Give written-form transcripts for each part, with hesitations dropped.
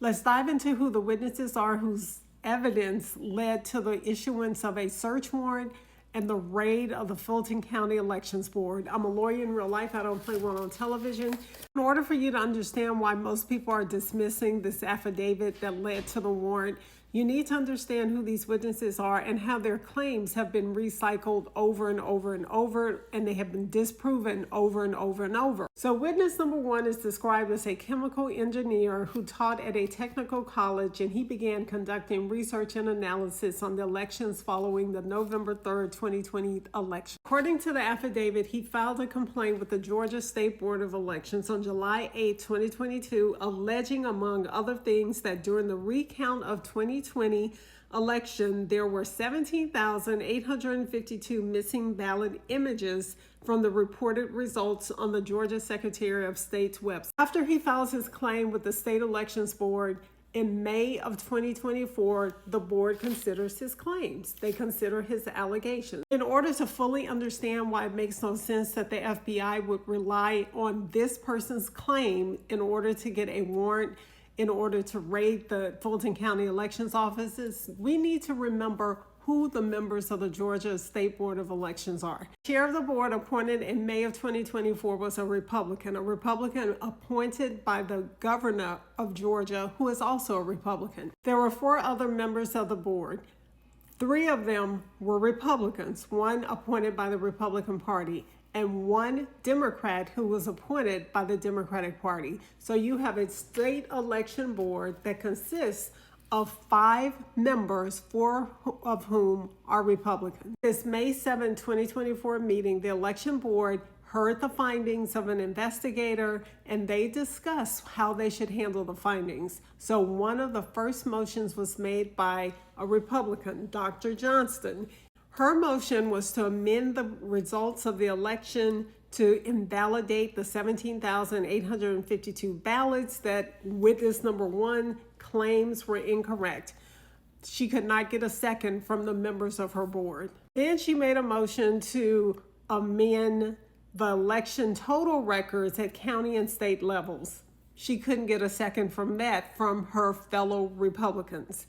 Let's dive into who the witnesses are whose evidence led to the issuance of a search warrant and the raid of the Fulton County Elections Board. I'm a lawyer in real life. I don't play one on television. In order for you to understand why most people are dismissing this affidavit that led to the warrant, you need to understand who these witnesses are and how their claims have been recycled over and over and over, and they have been disproven over and over and over. So witness number one is described as a chemical engineer who taught at a technical college, and he began conducting research and analysis on the elections following the November 3rd, 2020 election. According to the affidavit, he filed a complaint with the Georgia State Board of Elections on July 8, 2022, alleging, among other things, that during the recount of 2020 election, there were 17,852 missing ballot images from the reported results on the Georgia Secretary of State's website. After he files his claim with the State Elections Board in May of 2024, the board considers his claims. They consider his allegations. In order to fully understand why it makes no sense that the FBI would rely on this person's claim in order to get a warrant, in order to raid the Fulton County elections offices, we need to remember who the members of the Georgia State Board of Elections are. Chair of the board appointed in May of 2024 was a Republican appointed by the governor of Georgia, who is also a Republican. There were 4 other members of the board. 3 of them were Republicans, 1 appointed by the Republican Party, and 1 Democrat who was appointed by the Democratic Party. So you have a state election board that consists of 5 members, 4 of whom are Republicans. This May 7, 2024 meeting, the election board heard the findings of an investigator, and they discussed how they should handle the findings. So one of the first motions was made by a Republican, Dr. Johnston. Her motion was to amend the results of the election to invalidate the 17,852 ballots that witness number 1 claims were incorrect. She could not get a second from the members of her board. Then she made a motion to amend the election total records at county and state levels. She couldn't get a second from that from her fellow Republicans.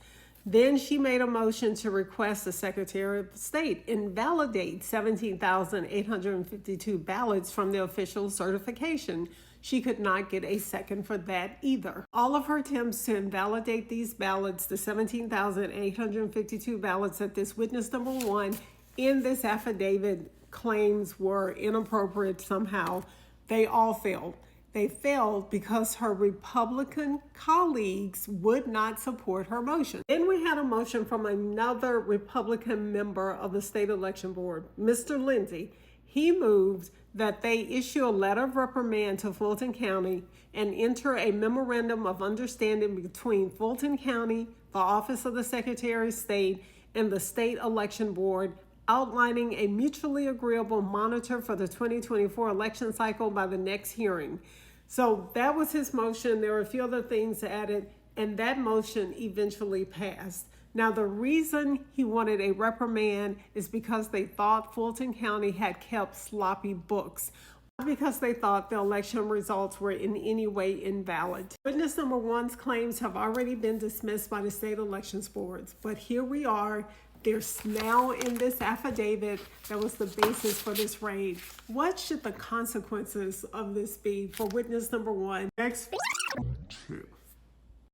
Then she made a motion to request the Secretary of State invalidate 17,852 ballots from the official certification. She could not get a second for that either. All of her attempts to invalidate these ballots, the 17,852 ballots that this witness number 1 in this affidavit claims were inappropriate somehow, they all failed. They failed because her Republican colleagues would not support her motion. Then we had a motion from another Republican member of the state election board, Mr. Lindsay. He moved that they issue a letter of reprimand to Fulton County and enter a memorandum of understanding between Fulton County, the Office of the Secretary of State, and the State Election Board, outlining a mutually agreeable monitor for the 2024 election cycle by the next hearing. So that was his motion. There were a few other things added, and that motion eventually passed. Now, the reason he wanted a reprimand is because they thought Fulton County had kept sloppy books, not because they thought the election results were in any way invalid. Witness number 1's claims have already been dismissed by the state elections boards, but here we are. There's now in this affidavit that was the basis for this raid. What should the consequences of this be for witness number 1? Next.